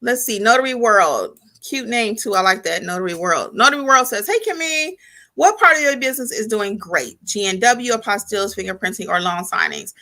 Let's see. Notary World. Cute name too. I like that. Notary World. Notary World says, hey, Kimmi, what part of your business is doing great? GNW, apostilles, fingerprinting, or loan signings?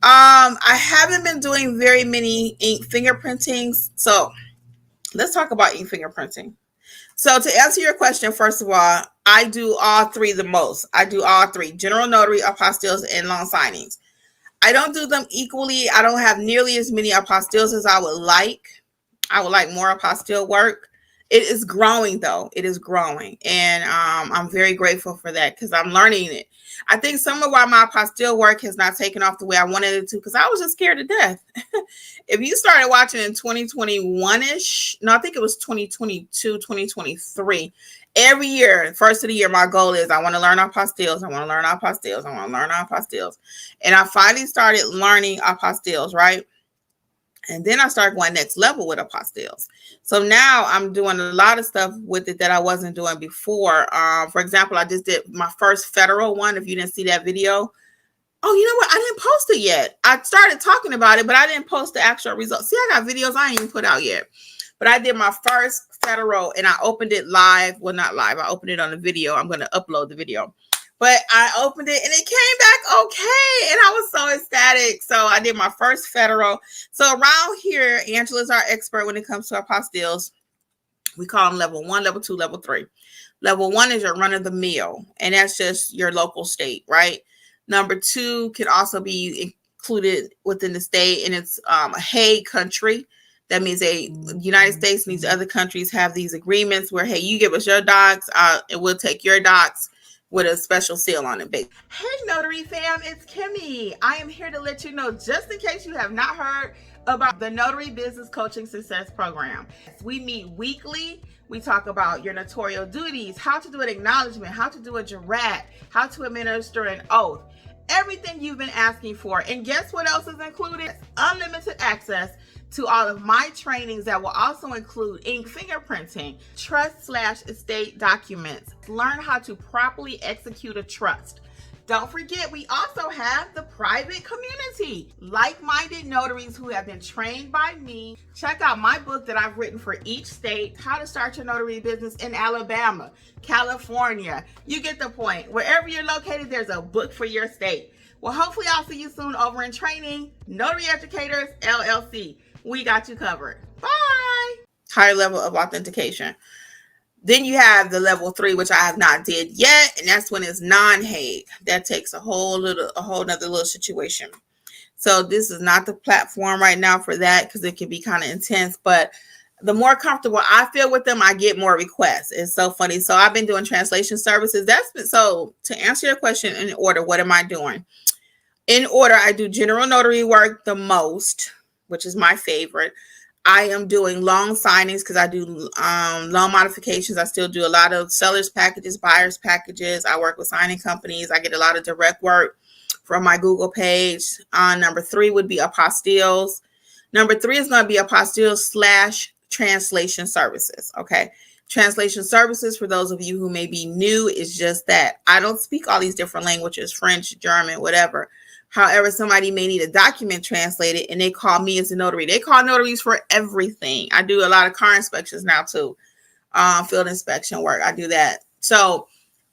I haven't been doing very many ink fingerprintings. So let's talk about ink fingerprinting. So to answer your question, first of all, I do all three the most. I do all three: general notary, apostilles, and loan signings. I don't do them equally. I don't have nearly as many apostilles as I would like. I would like more apostille work. It is growing though. It is growing. And I'm very grateful for that because I'm learning it. I think some of why my apostille work has not taken off the way I wanted it to because I was just scared to death. If you started watching in 2021-ish, no, I think it was 2022, 2023. Every year, first of the year, my goal is I want to learn apostilles. I want to learn apostilles. I want to learn apostilles. And I finally started learning apostilles, right? And then I started going next level with apostilles. So now I'm doing a lot of stuff with it that I wasn't doing before. For example, I just did my first federal one. If you didn't see that video. Oh, you know what? I didn't post it yet. I started talking about it, but I didn't post the actual results. See, I got videos I ain't even put out yet. But I did my first federal and I opened it live. Well, not live. I opened it on a video. I'm going to upload the video. But I opened it and it came back okay. And I was so ecstatic. So I did my first federal. So around here, Angela's our expert when it comes to apostilles. We call them level 1, level 2, level 3. Level 1 is your run of the mill. And that's just your local state, right? Number 2 can also be included within the state. And it's a hey country. That means the United States and these other countries have these agreements where, hey, you give us your docs and we'll take your docs with a special seal on it, baby. Hey, Notary fam, it's Kimmi. I am here to let you know, just in case you have not heard about the Notary Business Coaching Success Program. We meet weekly. We talk about your notarial duties, how to do an acknowledgement, how to do a jurat, how to administer an oath, everything you've been asking for. And guess what else is included? Unlimited access to all of my trainings that will also include ink fingerprinting, trust/estate documents. Learn how to properly execute a trust. Don't forget, we also have the private community, like-minded notaries who have been trained by me. Check out my book that I've written for each state, How to Start Your Notary Business in Alabama, California. You get the point. Wherever you're located, there's a book for your state. Well, hopefully I'll see you soon over in training. Notary Educators, LLC. We got you covered. Bye. Higher level of authentication. Then you have the level 3, which I have not did yet. And that's when it's non-Hague. That takes a whole nother little situation. So this is not the platform right now for that because it can be kind of intense. But the more comfortable I feel with them, I get more requests. It's so funny. So I've been doing translation services. So to answer your question in order, what am I doing? In order, I do general notary work the most, which is my favorite. I am doing loan signings because I do loan modifications. I still do a lot of sellers packages, buyers packages. I work with signing companies. I get a lot of direct work from my Google page. Number 3 would be apostilles. Number 3 is going to be apostilles / translation services. Okay. Translation services, for those of you who may be new, is just that. I don't speak all these different languages, French, German, whatever. However, somebody may need a document translated and they call me as a notary. They call notaries for everything. I do a lot of car inspections now too. Field inspection work. I do that. So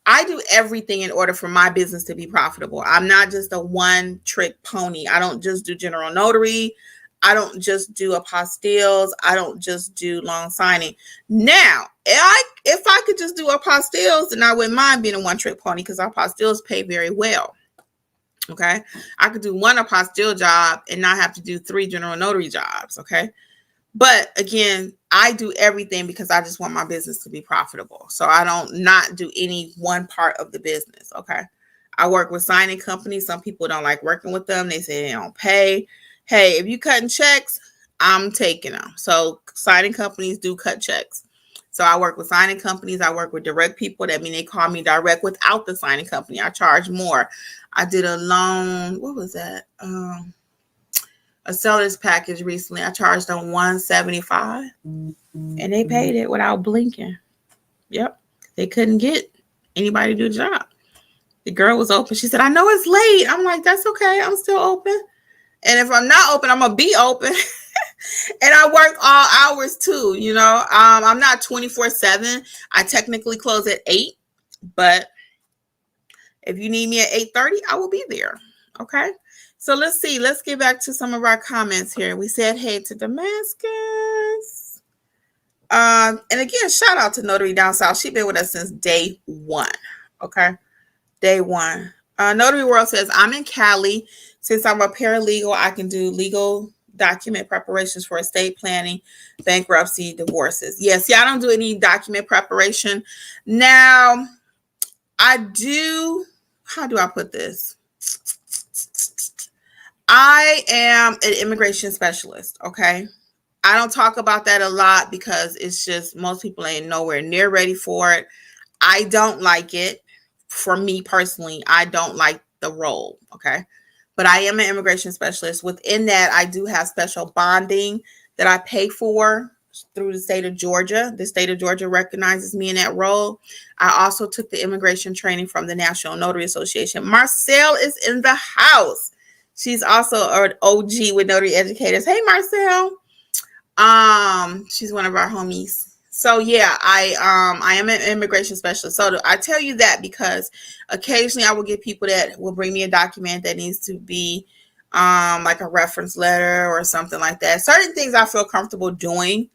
I do everything in order for my business to be profitable. I'm not just a one trick pony. I don't just do general notary. I don't just do apostilles. I don't just do loan signing. Now, if I could just do apostilles, then I wouldn't mind being a one trick pony because apostilles pay very well. Okay, I could do one apostille job and not have to do 3 general notary jobs. Okay, but again, I do everything because I just want my business to be profitable. So I don't not do any one part of the business. Okay, I work with signing companies. Some people don't like working with them. They say they don't pay. Hey, if you cutting checks, I'm taking them. So signing companies do cut checks. So I work with signing companies. I work with direct people. That means they call me direct without the signing company. I charge more. I did a loan. What was that? A seller's package recently. I charged them $175 and they paid it without blinking. Yep. They couldn't get anybody to do the job. The girl was open. She said, I know it's late. I'm like, that's okay. I'm still open. And if I'm not open, I'm going to be open. And I work all hours too, you know. I'm not 24/7. I technically close at 8, but if you need me at 8:30, I will be there. Okay. So let's see. Let's get back to some of our comments here. We said hey to Damascus. And again, shout out to Notary Down South. She's been with us since day one. Okay. Day one. Notary World says, I'm in Cali. Since I'm a paralegal, I can do legal document preparations for estate planning, bankruptcy, divorces. Yes, I don't do any document preparation. Now, I do, how do I put this? I am an immigration specialist, okay? I don't talk about that a lot because it's just most people ain't nowhere near ready for it. I don't like it. For me personally, I don't like the role, okay? But I am an immigration specialist. Within that, I do have special bonding that I pay for through the state of Georgia. The state of Georgia recognizes me in that role. I also took the immigration training from the National Notary Association. Marcel is in the house. She's also an OG with Notary Educators. Hey, Marcel. She's one of our homies. So yeah, I am an immigration specialist. So I tell you that because occasionally I will get people that will bring me a document that needs to be like a reference letter or something like that. Certain things I feel comfortable doing,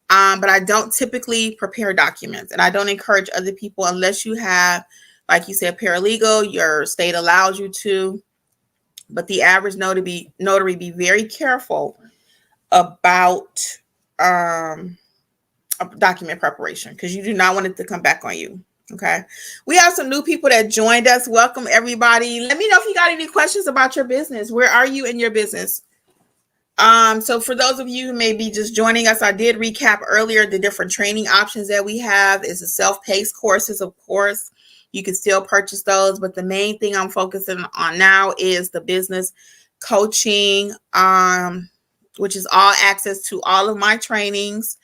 but I don't typically prepare documents, and I don't encourage other people unless you have, like you said, paralegal. Your state allows you to, but the average notary be very careful about document preparation because you do not want it to come back on you. Okay. We have some new people that joined us. Welcome, everybody. Let me know if you got any questions about your business. Where are you in your business? So for those of you who may be just joining us, I did recap earlier the different training options that we have. Is the self-paced courses, of course. You can still purchase those, but the main thing I'm focusing on now is the business coaching, which is all access to all of my trainings.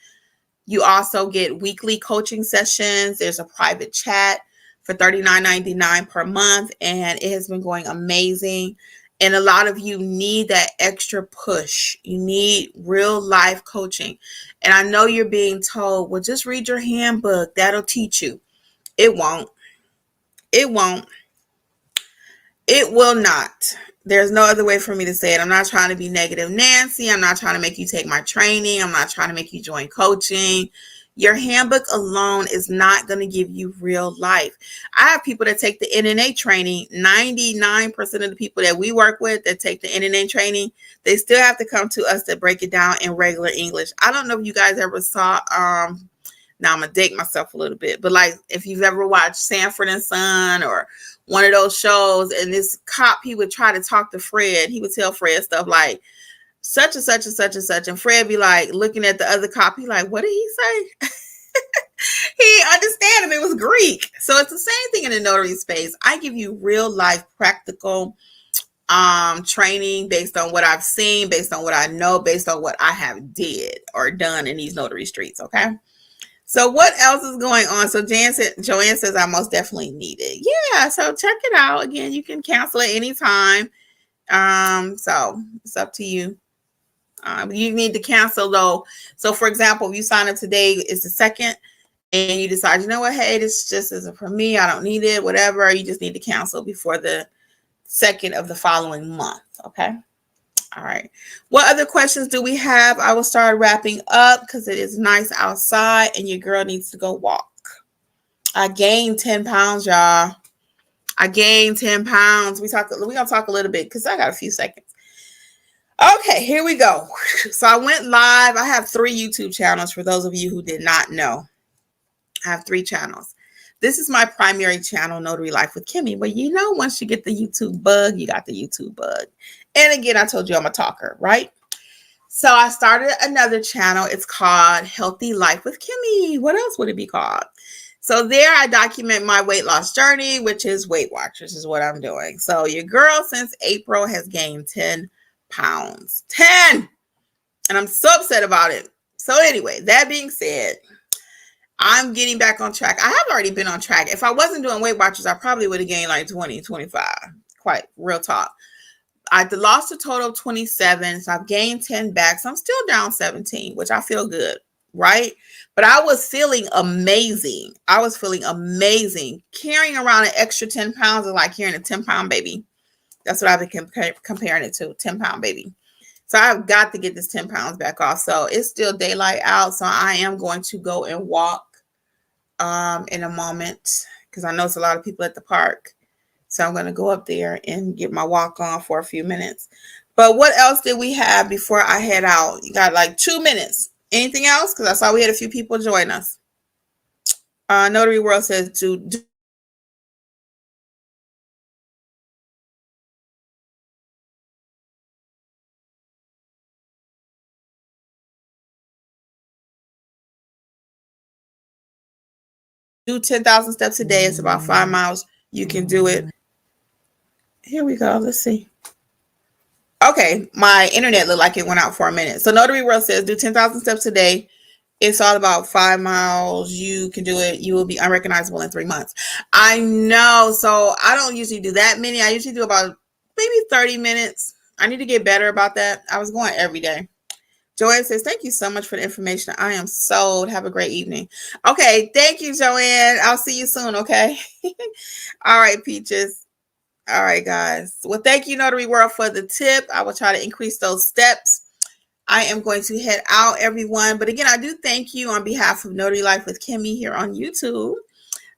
You also get weekly coaching sessions. There's a private chat for $39.99 per month, and it has been going amazing. And a lot of you need that extra push. You need real life coaching. And I know you're being told, well, just read your handbook. That'll teach you. It won't. It won't. It will not. There's no other way for me to say it. I'm not trying to be negative Nancy. I'm not trying to make you take my training. I'm not trying to make you join coaching. Your handbook alone is not going to give you real life. I have people that take the NNA training. 99% of the people that we work with that take the NNA training, they still have to come to us to break it down in regular English. I don't know if you guys ever saw, now I'm going to date myself a little bit, but like if you've ever watched Sanford and Son or one of those shows, and this cop, he would try to talk to Fred. He would tell Fred stuff like such and such and such and such. And Fred be like looking at the other cop. He like, what did he say? He understand him. It was Greek. So it's the same thing in the notary space. I give you real life practical training based on what I've seen, based on what I know, based on what I have did or done in these notary streets. Okay. So what else is going on? So Joanne says, I most definitely need it. Yeah, so check it out. Again, you can cancel at any time. So it's up to you. You need to cancel though. So for example, if you sign up today, it's the 2nd, and you decide, you know what, hey, this just isn't for me. I don't need it, whatever. You just need to cancel before the 2nd of the following month. Okay. All right. What other questions do we have? I will start wrapping up because it is nice outside and your girl needs to go walk. I gained 10 pounds, y'all. I gained 10 pounds. We're going to talk a little bit because I got a few seconds. Okay, here we go. So I went live. I have 3 YouTube channels for those of you who did not know. I have 3 channels. This is my primary channel, Notary Life with Kimmi. But you know, once you get the YouTube bug, you got the YouTube bug. And again, I told you I'm a talker, right? So I started another channel. It's called Healthy Life with Kimmi. What else would it be called? So there I document my weight loss journey, which is Weight Watchers is what I'm doing. So your girl since April has gained 10 pounds. 10! And I'm so upset about it. So anyway, that being said, I'm getting back on track. I have already been on track. If I wasn't doing Weight Watchers, I probably would have gained like 20, 25. Quite real talk. I lost a total of 27, so I've gained 10 back. So I'm still down 17, which I feel good, right? But I was feeling amazing. Carrying around an extra 10 pounds is like carrying a 10-pound baby. That's what I've been comparing it to, 10-pound baby. So I've got to get this 10 pounds back off. So it's still daylight out. So I am going to go and walk in a moment because I know it's a lot of people at the park. So I'm going to go up there and get my walk on for a few minutes. But what else did we have before I head out? You got like 2 minutes. Anything else? Because I saw we had a few people join us. Notary World says do 10,000 steps a day. It's about 5 miles. You can do it. Here we go. Let's see. Okay, my internet looked like it went out for a minute. So Notary World says do 10,000 steps a day. It's all about 5 miles. You can do it. You will be unrecognizable in 3 months. I know. So I don't usually do that many. I usually do about maybe 30 minutes. I need to get better about that. I was going every day. Joanne says, thank you so much for the information. I am sold. Have a great evening. Okay. Thank you, Joanne. I'll see you soon. Okay. All right, Peaches. All right, guys. Well, thank you, Notary World, for the tip. I will try to increase those steps. I am going to head out, everyone. But again, I do thank you on behalf of Notary Life with Kimmi here on YouTube,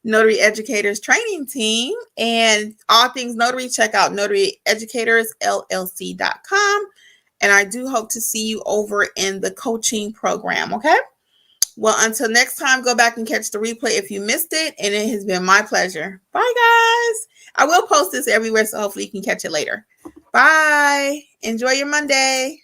Notary Educators Training Team, and all things notary. Check out notaryeducatorsllc.com. And I do hope to see you over in the coaching program, okay? Well, until next time, go back and catch the replay if you missed it. And it has been my pleasure. Bye, guys. I will post this everywhere, so hopefully you can catch it later. Bye. Enjoy your Monday.